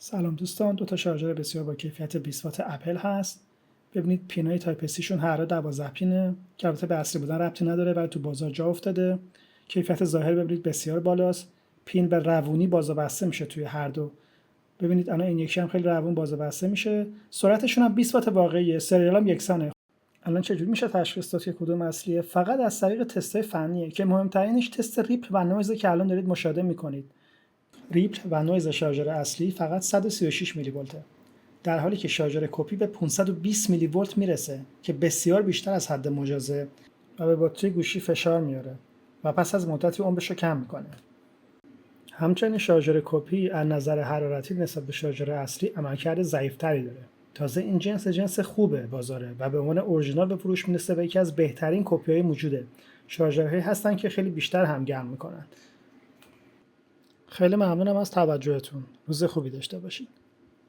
سلام دوستان، دو تا شارژر بسیار با کیفیت 20 وات اپل هست. ببینید پینای تایپ سی شون هر دو 12 پینه که البته به اصلی بودن ربطی نداره ولی تو بازار جا افتاده. کیفیت ظاهر ببینید بسیار بالاست. پین به روونی باز و بسته میشه توی هر دو. ببینید الان این یکی هم خیلی روون باز و بسته میشه. سرعتشون هم 20 وات واقعیه، سریال هم یکسانه. الان چجوری میشه تشخیص داد که کدوم اصلیه؟ فقط از طریق تست‌های فنیه که مهمترینش تست ریپل و نویزه که الان دارید مشاهده میکنید. ریپل و نویز شارژر اصلی فقط 136 میلی ولته، در حالی که شارژر کپی به 520 میلی ولت میرسه که بسیار بیشتر از حد مجازه و به باتری گوشی فشار میاره و پس از مدتی عمرش رو کم میکنه. همچنین شارژر کپی از نظر حرارتی نسبت به شارژر اصلی عملکرد ضعیف‌تری داره. تازه این جنس خوبه بازاره و به عنوان اورجینال به فروش میرسه و یکی از بهترین کپی‌های موجوده. شارژرهایی هستن که خیلی بیشتر هم گرم میکنن. خیلی ممنونم از توجهتون. روز خوبی داشته باشید.